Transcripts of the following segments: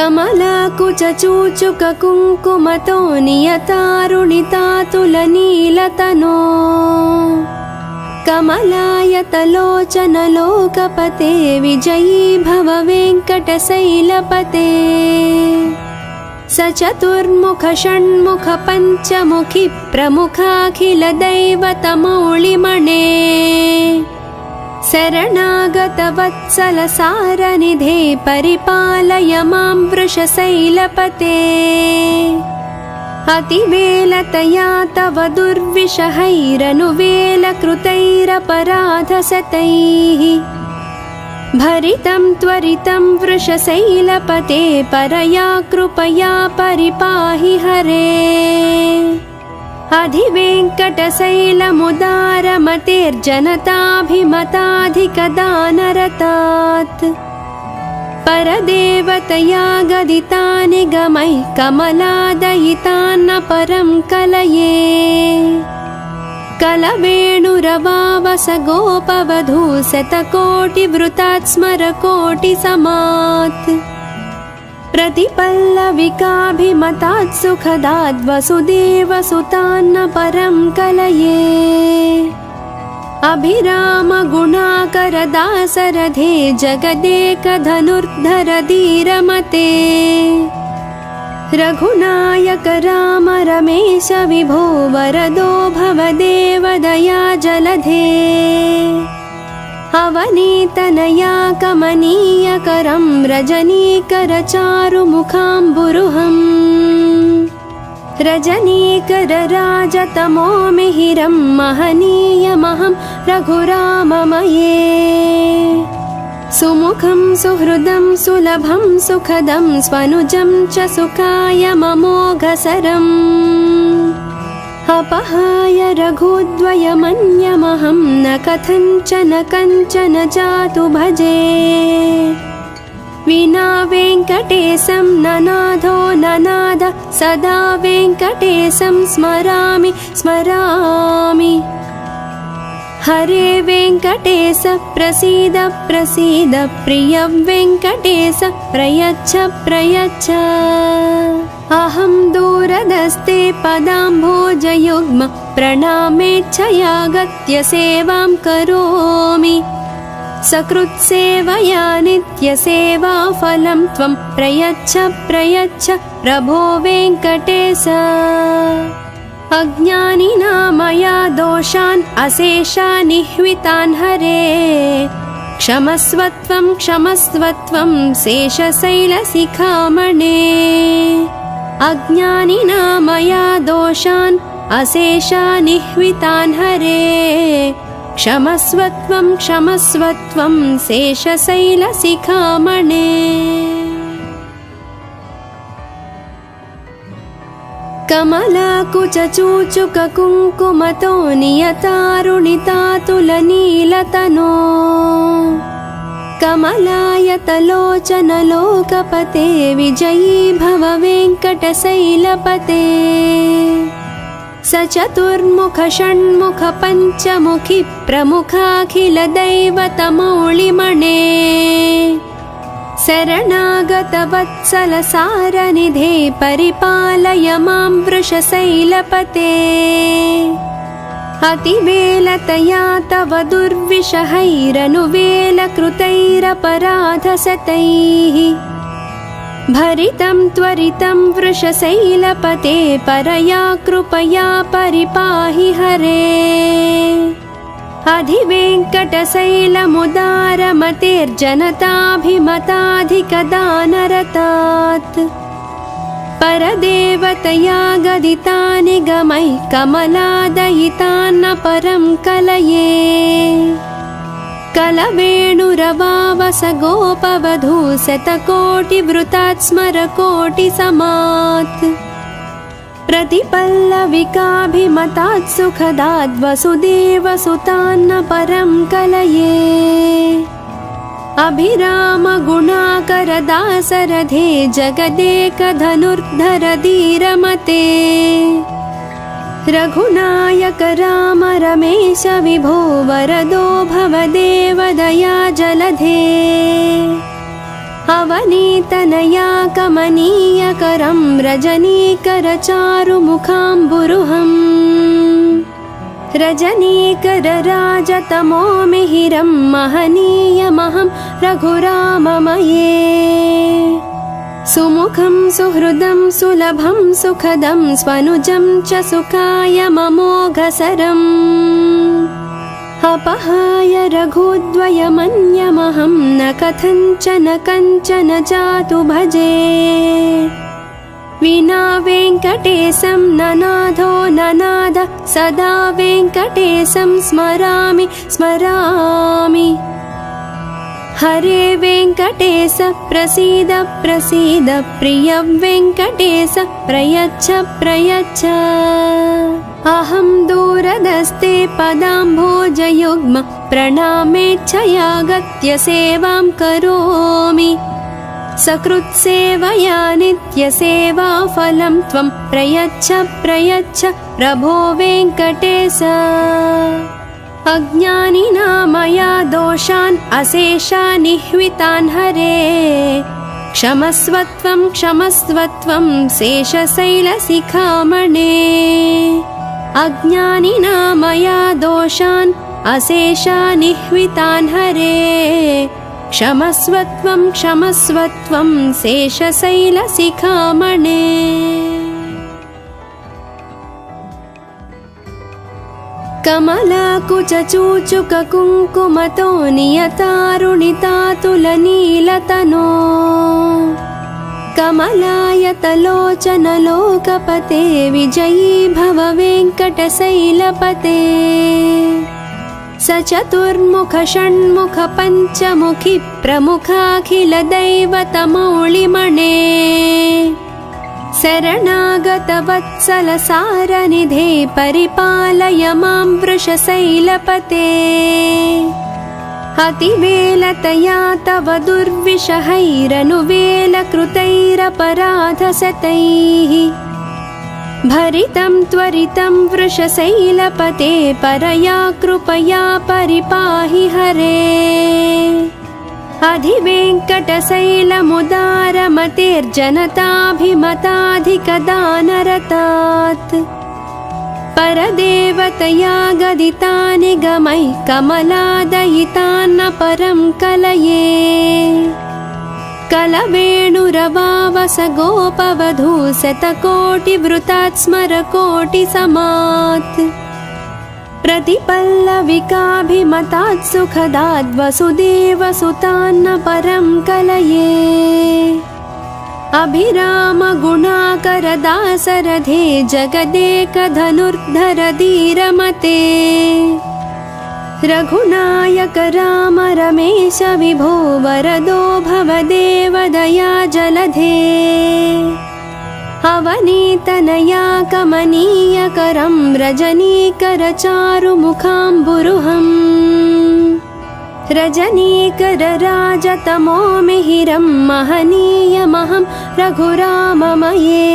कमलाकुचूचुक कुङ्कुमतो नियतारुणितातुलनीलतनो कमलायतलोचन लोकपते विजयी भव वेङ्कटशैलपते सचतुर्मुख षण्मुख पञ्चमुखि प्रमुखाखिल दैवतमौलिमणे शरणागत वत्सल सारनिधे परिपालय मां वृषशैलपते अतिवेलतया तव दुर्विषहैरनुवेलकृतैरपराधशतैः भरितं त्वरितं वृषशैलपते परया कृपया परिपाहि हरे अधिवेङ्कटशैलमुदारमतेर्जनताभिमताधिकदानरतात् परदेवतया गदितानि गमैः कमलादयितान्न परं कलये कलवेणुरवावस गोपवधू शतकोटिवृतात् स्मरकोटिसमात् प्रतिपल्लविकाभिमतात् सुखदाद् वसुदेवसुतान्न परं कलये अभिराम गुणाकर दासरथे जगदेकधनुर्धर धीरमते रघुनायक राम रमेश विभो वरदो भवदेव दया जलधे अवनीतनया कमनीयकरं रजनीकर चारुमुखाम्बुरुहम् रजनीकर राजतमो मिहिरं महनीयमहं रघुराममये सुमुखं सुहृदं सुलभं सुखदं स्वनुजं च सुखाय ममोघसरम् अपहाय रघुद्वयमन्यमहं न कथञ्चन कञ्चन जातु भजे विना वेङ्कटेशं ननाथो ननाद सदा वेङ्कटेशं स्मरामि स्मरामि हरे वेङ्कटेश प्रसीद प्रसीद प्रिय वेङ्कटेश प्रयच्छ प्रयच्छ अहं दूरदस्ते पदाम्भोजयुग्म प्रणामेच्छयागत्य सेवां करोमि सकृत्सेवया नित्यसेवाफलं त्वं प्रयच्छ प्रयच्छ प्रभो वेङ्कटेश अज्ञानिना मया दोषान् अशेषानिह्वितान् हरे क्षमस्वत्वं क्षमस्वत्वं शेषशैलशिखामणे अज्ञानिना मया दोषान् अशेषानिह्वितान् हरे क्षमस्वत्वं क्षमस्वत्वं शेषशैलशिखामणे कमलाकुचूचुक कुङ्कुमतो नियतारुणितातुलनीलतनो कमलायतलोचन लोकपते विजयी भव वेङ्कटशैलपते सचतुर्मुख षण्मुख पञ्चमुखि प्रमुखाखिल दैवतमौलिमणे शरणागत वत्सल सारनिधे परिपालय मां वृषशैलपते अतिवेलतया तव दुर्विषहैरनुवेलकृतैरपराधशतैः भरितं त्वरितं वृषशैलपते परया कृपया परिपाहि हरे अधिवेङ्कटशैलमुदारमतेर्जनताभिमताधिकदानरतात् परदेवतया गदितानि गमैः कमलादयितान्न परं कलये कलवेणुरवावस गोपवधू शतकोटिवृतात् स्मरकोटिसमात् प्रतिपल्लविकाभिमतात् सुखदाद् वसुदेवसुतान्न परं कलये अभिराम गुणाकर दासरथे जगदेकधनुर्धर धीरमते रघुनायक राम रमेश विभो वरदो भवदेव दया जलधे अवनीतनया कमनीयकरं रजनीकरचारुमुखाम्बुरुहम् रजनीकरराजतमो मिहिरं महनीयमहं रघुराममये सुमुखं सुहृदं सुलभं सुखदं स्वनुजं च सुखाय ममोघसरम् अपहाय रघुद्वयमन्यमहं न कथञ्चन कञ्चन जातु भजे विना वेङ्कटेशं ननाथो ननाद सदा वेङ्कटेशं स्मरामि स्मरामि हरे वेङ्कटेश प्रसीद प्रसीद प्रिय वेङ्कटेश प्रयच्छ प्रयच्छ अहं दूरदस्ते पदाम्भोजयुग्म प्रणामेच्छयागत्य सेवां करोमि सकृत्सेवया नित्यसेवाफलं त्वं प्रयच्छ प्रयच्छ प्रभो वेङ्कटेश अज्ञानिना मया दोषान् अशेषानिह्वितान् हरे क्षमस्वत्वं क्षमस्वत्वं शेषशैलशिखामणे अज्ञानिना मया दोषान् अशेषानिह्वितान् हरे क्षमस्वत्वं क्षमस्वत्वं शेषशैलशिखामणे कमलाकुचूचुककुङ्कुमतो नियतारुणितातुलनीलतनो कमलायतलोचनलोकपते विजयी भव वेङ्कटशैलपते सचतुर्मुख षण्मुख पञ्चमुखि प्रमुखाखिलदैवतमौलिमणे शरणागतवत्सलसारनिधे परिपालय मां वृषशैलपते अतिवेलतया तव दुर्विषहैरनुवेलकृतैरपराधशतैः भरितं त्वरितं वृषशैलपते परया कृपया परिपाहि हरे अधिवेङ्कटशैलमुदारमतेर्जनताभिमताधिकदानरतात् परदेवतया गदितानि गमैः कमलादयितान्न परं कलये कलवेणुरवावस गोपवधू शतकोटिवृतात् स्मरकोटिसमात् प्रतिपल्लविकाभिमतात् सुखदाद् वसुदेवसुतान्न परं कलये अभिराम गुणाकरदासरथे जगदेकधनुर्धर धीरमते रघुनायक राम रमेश विभो वरदो भवदेव दया जलधे अवनीतनया कमनीयकरं रजनीकरचारुमुखाम्बुरुहम् रजनीकरराजतमो मिहिरं महनीयमहं रघुराममये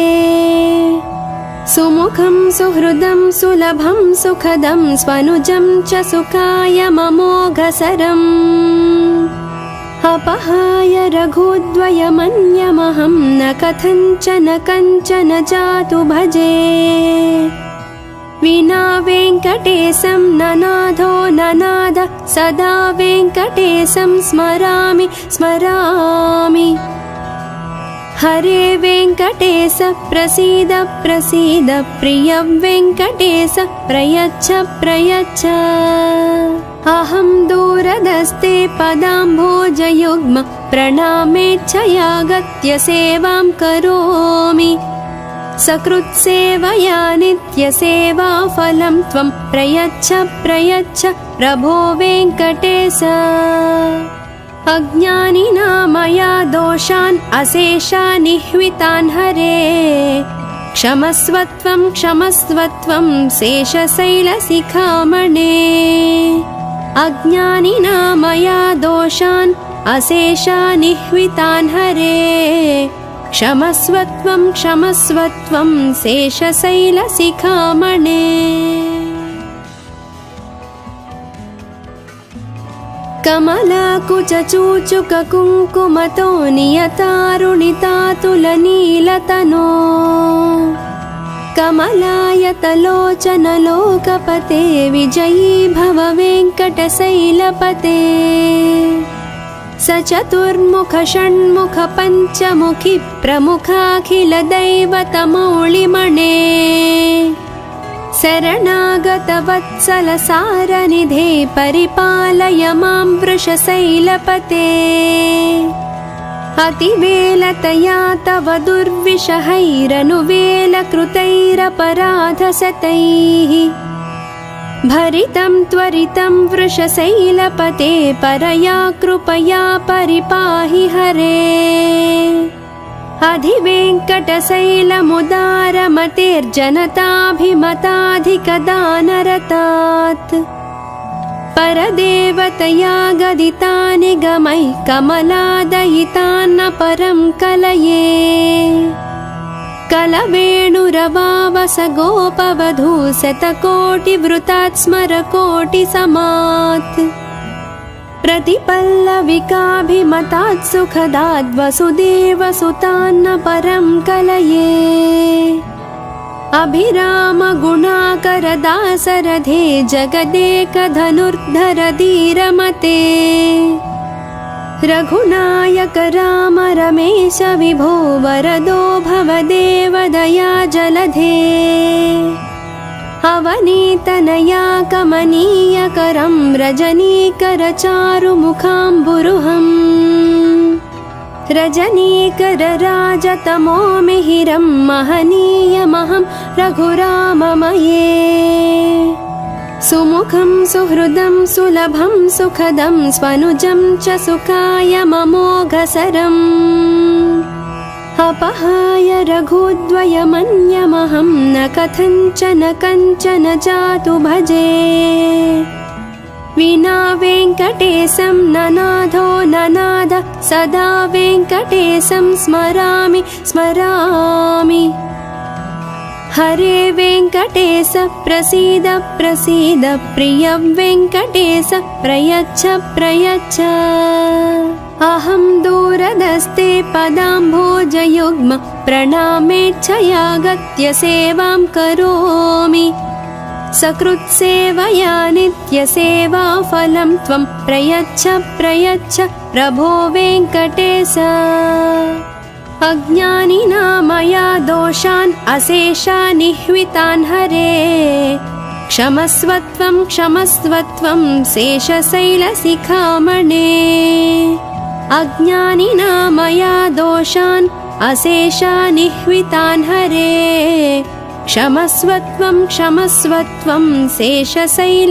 सुमुखं सुहृदं सुलभं सुखदं स्वनुजं च सुखाय ममोघसरम् अपहाय रघुद्वयमन्यमहं न कथञ्चन कञ्चन जातु भजे विना वेङ्कटेशं ननाथो ननाद सदा वेङ्कटेशं स्मरामि स्मरामि हरे वेङ्कटेश प्रसीद प्रसीद प्रिय वेङ्कटेश प्रयच्छ प्रयच्छ अहं दूरदस्ते पदाम्भोजयुग्म प्रणामेच्छयागत्य सेवां करोमि सकृत्सेवया नित्यसेवाफलं त्वं प्रयच्छ प्रयच्छ प्रभो वेङ्कटेश अज्ञानिना मया दोषान् अशेषानिह्वितान् हरे क्षमस्वत्वं क्षमस्वत्वं शेषशैलशिखामणे अज्ञानिना मया दोषान् अशेषानिह्वितान् हरे क्षमस्वत्वं क्षमस्वत्वं शेषशैलशिखामणे कमलाकुचूचुककुङ्कुमतो नियतारुणितातुलनीलतनो कमलायतलोचनलोकपते विजयी भव वेङ्कटशैलपते सचतुर्मुख षण्मुख पञ्चमुखि प्रमुखाखिलदैवतमौलिमणे शरणागतवत्सल सारनिधे परिपालय मां वृषशैलपते अतिवेलतया तव दुर्विषहैरनुवेलकृतैरपराधशतैः भरितं त्वरितं वृषशैलपते परया कृपया परिपाहि हरे अधिवेङ्कटशैलमुदारमतेर्जनताभिमताधिकदानरतात् परदेवतया गदितानि गमैः कमलादयितान्न परं कलये कलवेणुरवावस गोपवधू शतकोटिवृतात् स्मरकोटिसमात् प्रतिपल्लविकाभिमतात् सुखदात् वसुदेवसुतान्न परं कलये अभिरामगुणाकरदासरथे जगदेकधनुर्धर धीरमते रघुनायक राम रमेश विभो वरदो भवदेवदया जलधे अवनीतनया कमनीयकरं रजनीकरचारुमुखाम्बुरुहम् रजनीकरराजतमो मिहिरं महनीयमहं रघुराममये सुमुखं सुहृदं सुलभं सुखदं स्वनुजं च सुखायममोघसरम् अपहाय रघुद्वयमन्यमहं न कथञ्चन कञ्चन जातु भजे विना वेङ्कटेशं ननाथो ननाद सदा वेङ्कटेशं स्मरामि स्मरामि हरे वेङ्कटेश प्रसीद प्रसीद प्रिय वेङ्कटेश प्रयच्छ प्रयच्छ अहं दूरदस्ते पदाम्भोजयुग्म प्रणामेच्छयागत्य सेवां करोमि सकृत्सेवया नित्यसेवाफलं त्वं प्रयच्छ प्रयच्छ प्रभो वेङ्कटेश अज्ञानिना मया दोषान् अशेषान् निह्वितान् हरे क्षमस्वत्वं क्षमस्वत्वं शेषशैलशिखामणे अज्ञानिना मया दोषान् अशेषान् निह्वितान् हरे क्षमस्वत्वं क्षमस्वत्वं शेषशैलशिखामणे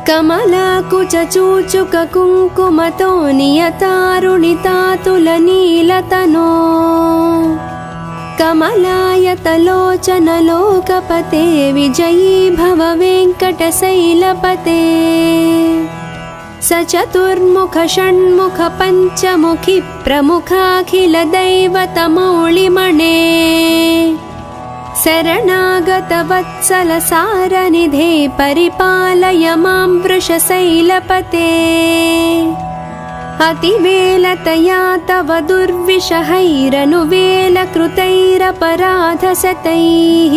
कमलाकुचूचुककुङ्कुमतो नियतारुणितातुलनीलतनो कमलायतलोचनलोकपते विजयी भव वेङ्कटशैलपते सचतुर्मुख षण्मुख पञ्चमुखि प्रमुखाखिलदैवतमौलिमणे शरणागतवत्सल सारनिधे परिपालय मां वृषशैलपते अतिवेलतया तव दुर्विषहैरनुवेलकृतैरपराधशतैः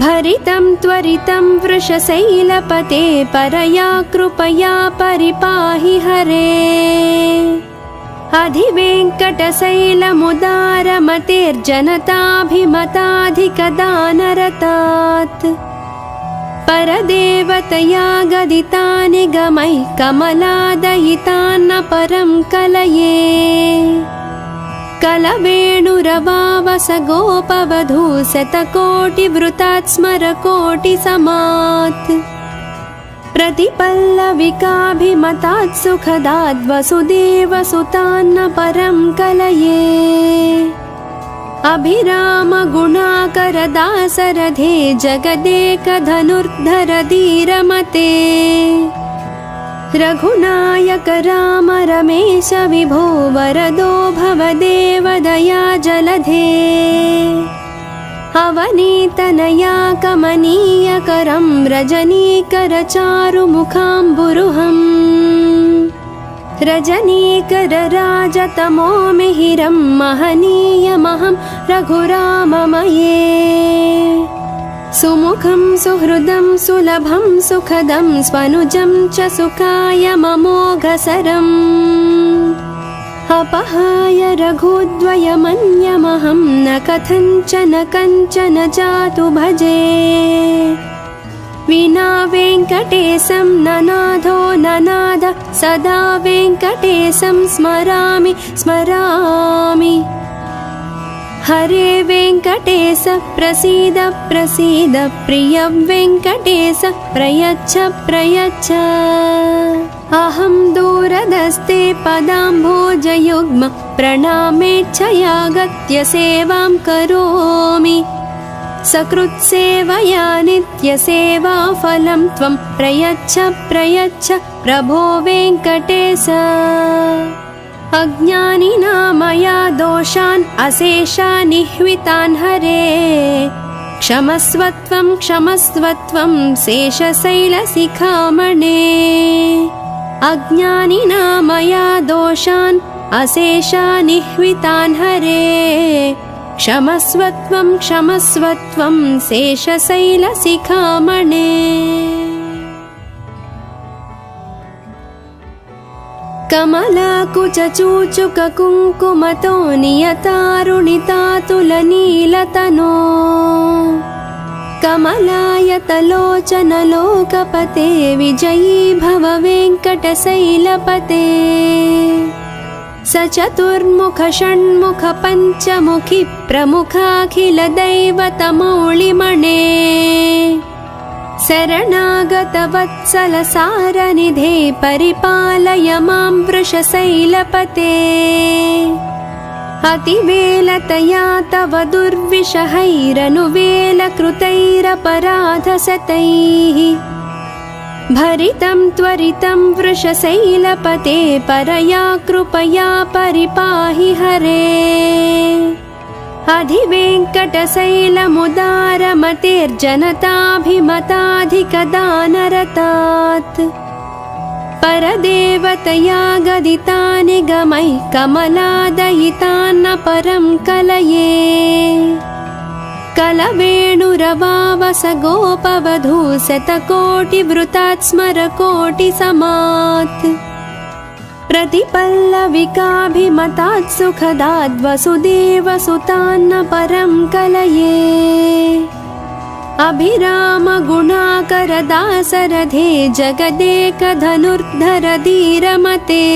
भरितं त्वरितं वृषशैलपते परया कृपया परिपाहि हरे अधिवेङ्कटशैलमुदारमतेर्जनताभिमताधिकदानरतात् परदेवतया गदितानि गमैः कमलादयितान्न परं कलये कलवेणुरवावस गोपवधू शतकोटिवृतात् स्मरकोटिसमात् प्रतिपल्लविकाभिमतात् सुखदात् वसुदेवसुतान्न परं कलये अभिरामगुणाकरदासरथे जगदेकधनुर्धर धीरमते रघुनायक राम रमेश विभो वरदो भवदेवदया जलधे अवनीतनया कमनीयकरं रजनीकरचारुमुखाम्बुरुहम् रजनीकरराजतमो मिहिरं महनीयमहं रघुराममये सुमुखं सुहृदं सुलभं सुखदं स्वनुजं च सुखायममोघसरम् अपहाय रघुद्वयमन्यमहं न कथञ्चन कञ्चन जातु भजे विना वेङ्कटेशं ननाथो ननाद सदा वेङ्कटेशं स्मरामि स्मरामि हरे वेङ्कटेश प्रसीद प्रसीद प्रिय वेङ्कटेश प्रयच्छ प्रयच्छ अहं दूरदस्ते पदाम्भोजयुग्म प्रणामेच्छयागत्य सेवां करोमि सकृत्सेवया नित्यसेवाफलं त्वं प्रयच्छ प्रयच्छ प्रभो वेङ्कटेश अज्ञानिना मया दोषान् अशेषानिह्वितान् हरे क्षमस्वत्वं क्षमस्वत्वं शेषशैलशिखामणे अज्ञानिना मया दोषान् अशेषानिह्वितान् हरे क्षमस्वत्वं क्षमस्वत्वं शेषशैलशिखामणे कमलाकुचूचुककुङ्कुमतो नियतारुणितातुलनीलतनो कमलायतलोचनलोकपते विजयी भव वेङ्कटशैलपते स चतुर्मुख षण्मुख पञ्चमुखी प्रमुखाखिलदैवतमौलिमणे शरणागतवत्सलसारनिधे परिपालय मां वृषशैलपते अतिवेलतया तव दुर्विषहैरनुवेलकृतैरपराधशतैः भरितं त्वरितं वृषशैलपते परया कृपया परिपाहि हरे अधिवेङ्कटशैलमुदारमतेर्जनताभिमताधिकदानरतात् परदेवतया गदितानि गमैः कमलादयितान्न परं कलये कलवेणुरवावस गोपवधू शतकोटिवृतात् स्मरकोटिसमात् प्रतिपल्लविकाभिमतात् सुखदाद् वसुदेवसुतान्न परं कलये अभिरामगुणाकरदासरथे जगदेकधनुर्धर धीरमते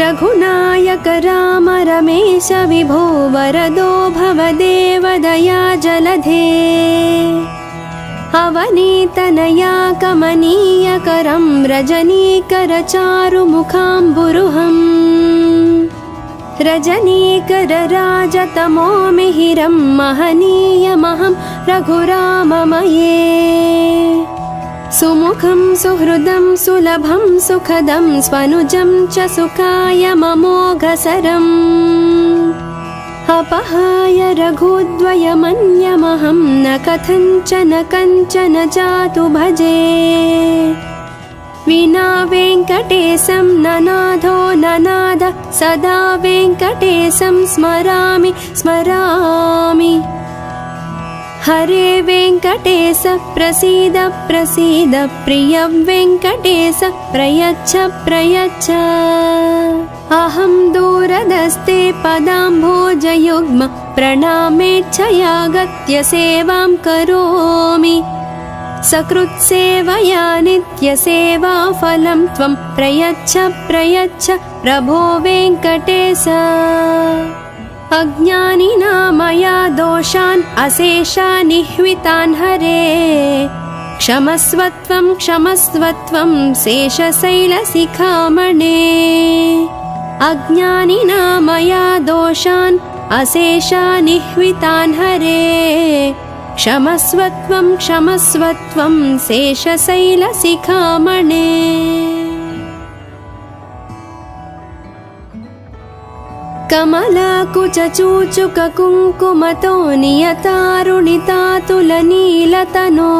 रघुनायक राम रमेश विभो वरदो भवदेवदया जलधे अवनीतनया कमनीयकरं रजनीकरचारुमुखाम्बुरुहम् रजनीकरराजतमो मिहिरं महनीयमहं रघुराममये सुमुखं सुहृदं सुलभं सुखदं स्वनुजं च सुखायममोघसरम् अपहाय रघुद्वयमन्यमहं न कथञ्चन कञ्चन जातु भजे विना वेङ्कटेशं ननाथो ननाद सदा वेङ्कटेशं स्मरामि स्मरामि हरे वेङ्कटेश प्रसीद प्रसीद प्रिय वेङ्कटेश प्रयच्छ प्रयच्छ अहं दूरदस्ते पदाम्भोजयुग्म प्रणामेच्छयागत्य सेवां करोमि सकृत्सेवया नित्यसेवाफलं त्वं प्रयच्छ प्रयच्छ प्रभो वेङ्कटेश अज्ञानिना मया दोषान् अशेषानिह्वितान् हरे क्षमस्वत्वं क्षमस्वत्वं शेषशैलशिखामणे अज्ञानिना मया दोषान् अशेषानिह्वितान् हरे क्षमस्वत्वं क्षमस्वत्वं शेषशैलशिखामणे। कमलाकुचूचुककुङ्कुमतो नियतारुणितातुलनीलतनो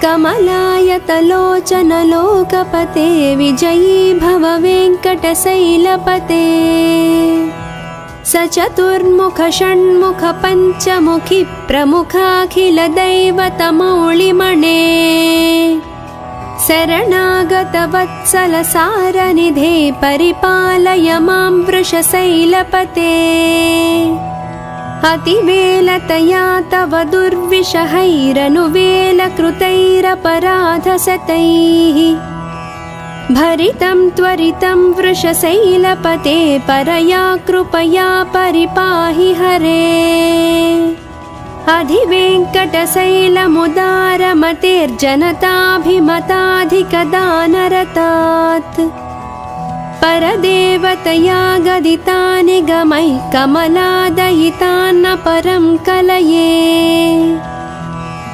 कमलायतलोचनलोकपते विजयी भव वेङ्कटशैलपते स चतुर्मुख षण्मुख पञ्चमुखि प्रमुखाखिलदैवतमौलिमणे शरणागतवत्सलसारनिधे परिपालय मां वृषशैलपते अतिवेलतया तव दुर्विषहैरनुवेलकृतैरपराधशतैः भरितं त्वरितं वृषशैलपते परया कृपया परिपाहि हरे अधिवेङ्कटशैलमुदारमतेर्जनताभिमताधिकदानरतात् परदेवतया गदितानि गमैः कमलादयितान्न परं कलये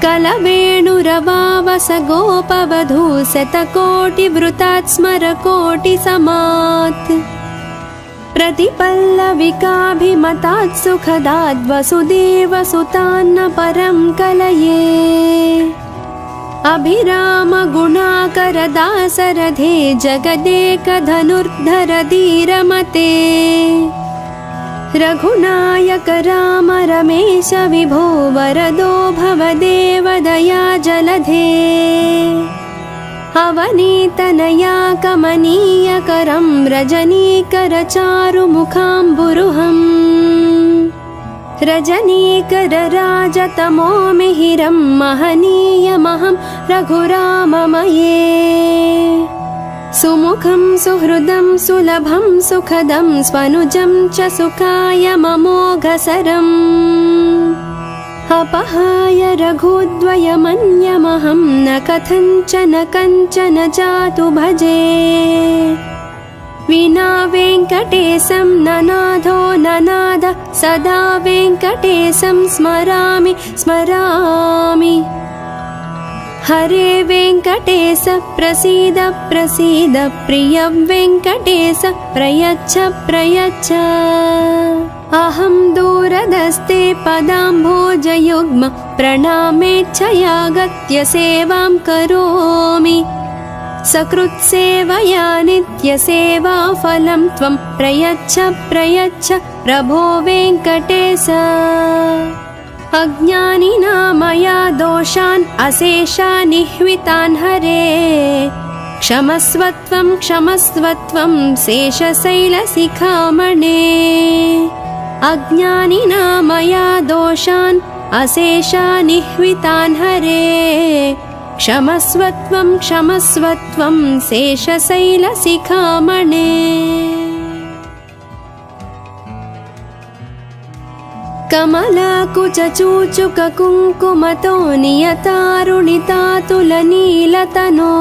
कलवेणुरवावस गोपवधू शतकोटिवृतात् स्मरकोटिसमात् प्रतिपल्लविकाभिमतात् सुखदाद् वसुदेवसुतान्न परं कलये अभिराम गुणाकरदासरथे जगदेकधनुर्धर धीरमते रघुनायक राम रमेश विभो वरदो भवदेव दया जलधे अवनीतनया कमनीयकरं रजनीकरचारुमुखाम्बुरुहम् रजनीकरराजतमो मिहिरं महनीयमहं रघुराममये सुमुखं सुहृदं सुलभं सुखदं स्वनुजं च सुखायममोघसरम् अपहाय रघुद्वयमन्यमहं न कथञ्चन कञ्चन जातु भजे विना वेङ्कटेशं ननाथो ननाद सदा वेङ्कटेशं स्मरामि स्मरामि हरे वेङ्कटेश प्रसीद प्रसीद प्रिय वेङ्कटेश प्रयच्छ प्रयच्छ अहं दूरदस्ते पदाम्भोजयुग्म प्रणामेच्छयागत्य सेवां करोमि सकृत्सेवया नित्यसेवाफलं त्वं प्रयच्छ प्रयच्छ प्रभो वेङ्कटेश अज्ञानिना मया दोषान् अशेषानिह्वितान् हरे क्षमस्वत्वं क्षमस्वत्वं शेषशैलशिखामणे अज्ञानिना मया दोषान् अशेषानिह्वितान् हरे क्षमस्वत्वं क्षमस्वत्वं शेषशैलशिखामणे कमलाकुचूचुककुङ्कुमतो नियतारुणितातुलनीलतनो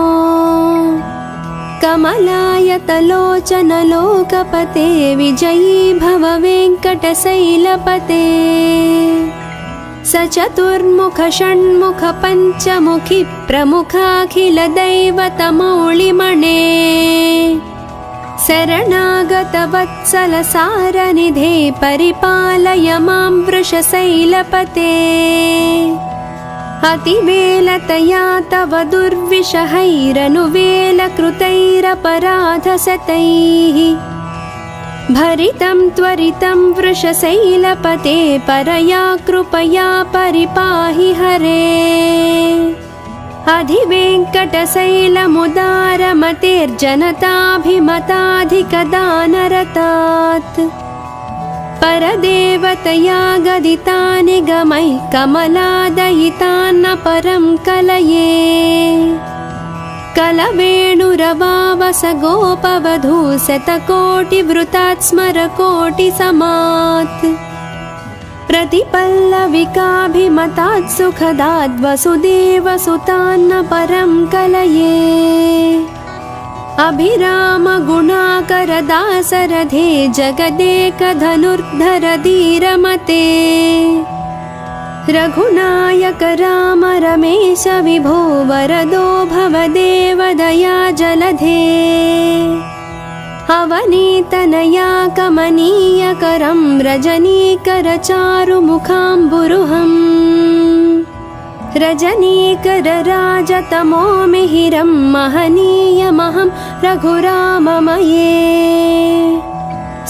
कमलायतलोचनलोकपते विजयी भव वेङ्कटशैलपते स चतुर्मुख षण्मुख पञ्चमुखि प्रमुखाखिलदैवतमौलिमणे शरणागतवत्सलसारनिधे परिपालय मां वृषशैलपते अतिवेलतया तव दुर्विषहैरनुवेलकृतैरपराधशतैः भरितं त्वरितं वृषशैलपते परया कृपया परिपाहि हरे अधिवेङ्कटशैलमुदारमतेर्जनताभिमताधिकदानरतात् परदेवतया गदितानि गमैः कमलादयितान्न परं कलये कलवेणुरवावस गोपवधू शतकोटिवृतात् स्मरकोटिसमात् प्रतिपल्लविकाभिमतात् सुखदाद् वसुदेवसुतान्न परं कलये अभिराम गुणाकरदासरथे जगदेकधनुर्धर धीरमते रघुनायक राम रमेश विभो वरदो भवदेव दया जलधे अवनीतनया कमनीयकरं रजनीकरचारुमुखाम्बुरुहम् रजनीकरराजतमो मिहिरं महनीयमहं रघुराममये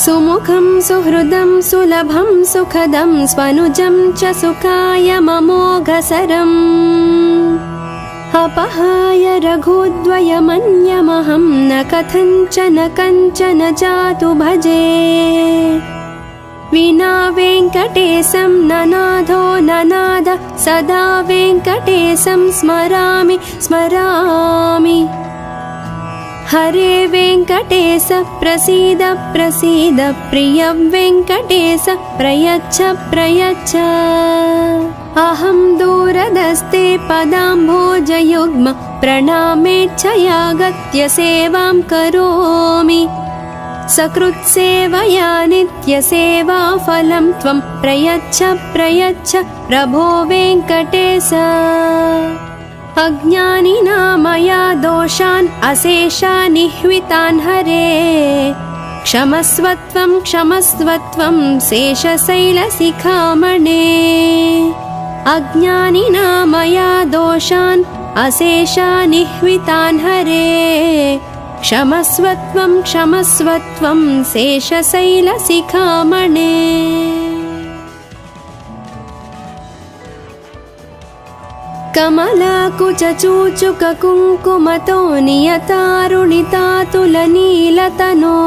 सुमुखं सुहृदं सुलभं सुखदं स्वनुजं च सुखायममोघसरम् अपहाय रघुद्वयमन्यमहं न कथञ्चन कञ्चन जातु भजे विना वेङ्कटेशं ननाथो ननाद सदा वेङ्कटेशं स्मरामि स्मरामि हरे वेङ्कटेश प्रसीद प्रसीद प्रिय वेङ्कटेश प्रयच्छ प्रयच्छ अहं दूरदस्ते पदाम्भोजयुग्म प्रणामेच्छयागत्य सेवां करोमि सकृत्सेवया नित्यसेवाफलं त्वं प्रयच्छ प्रयच्छ प्रभो वेङ्कटेश अज्ञानिना मया दोषान् अशेषानिह्वितान् हरे क्षमस्वत्वं क्षमस्वत्वं शेषशैलशिखामणे अज्ञानिना मया दोषान् अशेषानिह्वितान् हरे क्षमस्वत्वं क्षमस्वत्वं शेषशैलशिखामणे कमलाकुचूचुककुङ्कुमतो नियतारुणितातुलनीलतनो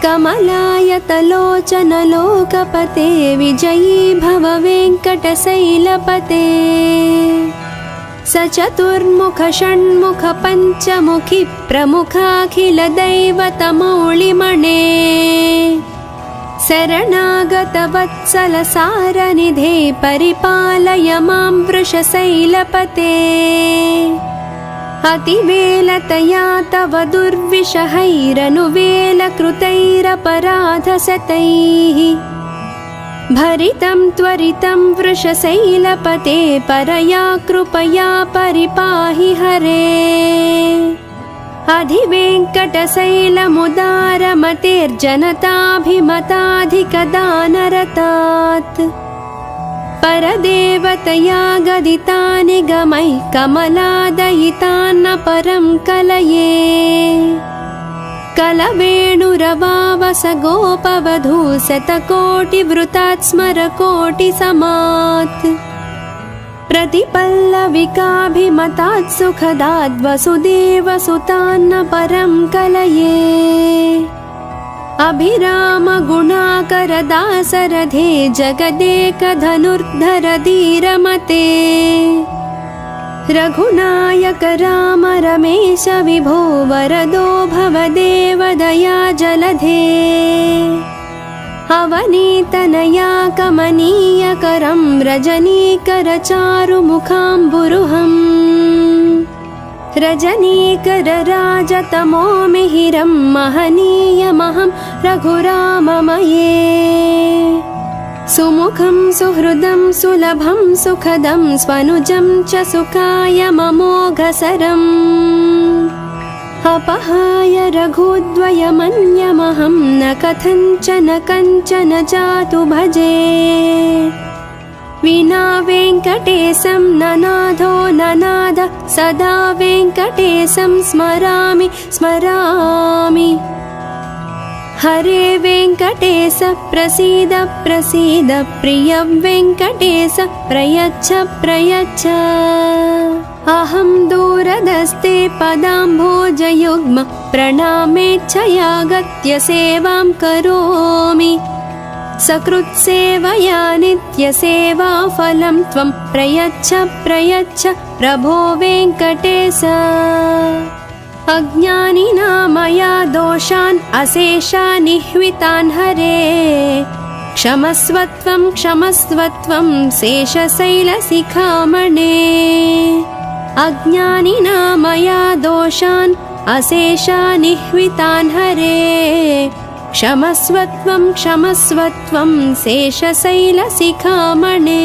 कमलायतलोचनलोकपते विजयी भव वेङ्कटशैलपते सचतुर्मुख षण्मुख पञ्चमुखि प्रमुखाखिलदैवतमौलिमणे शरणागतवत्सलसारनिधे परिपालय मां वृषशैलपते अतिवेलतया तव दुर्विषहैरनुवेलकृतैरपराधशतैः भरितं त्वरितं वृषशैलपते परया कृपया परिपाहि हरे अधिवेङ्कटशैलमुदारमतेर्जनताभिमताधिकदानरतात् परदेवतया गदितानि गमैः कमलादयितान्न परं कलये कलवेणुरवावस गोपवधू शतकोटिवृतात् स्मरकोटिसमात् प्रतिपल्लविकाभिमतात् सुखदाद् वसुदेवसुतान्न परं कलये अभिराम गुणाकरदासरथे जगदेकधनुर्धर धीरमते रघुनायक राम रमेश विभो वरदो भवदेव दया जलधे अवनीतनया कमनीयकरं रजनीकरचारुमुखाम्बुरुहम् रजनीकरराजतमो मिहिरं महनीयमहं रघुराममये सुमुखं सुहृदं सुलभं सुखदं स्वनुजं च सुखायममोघसरम् अपहाय रघुद्वयमन्यमहं न कथञ्चन कञ्चन जातु भजे विना वेङ्कटेशं ननाथो ननाद सदा वेङ्कटेशं स्मरामि स्मरामि हरे वेङ्कटेश प्रसीद प्रसीद प्रिय वेङ्कटेश प्रयच्छ प्रयच्छ अहं दूरदस्ते पदाम्भोजयुग्म प्रणामेच्छयागत्य सेवां करोमि सकृत्सेवया नित्यसेवाफलं त्वं प्रयच्छ प्रयच्छ प्रभो वेङ्कटेश अज्ञानिना मया दोषान् अशेषानिह्वितान् हरे क्षमस्वत्वं क्षमस्वत्वं शेषशैलशिखामणे अज्ञानिना मया दोषान् अशेषानिह्वितान् हरे क्षमस्वत्वं क्षमस्वत्वं शेषशैलशिखामणे।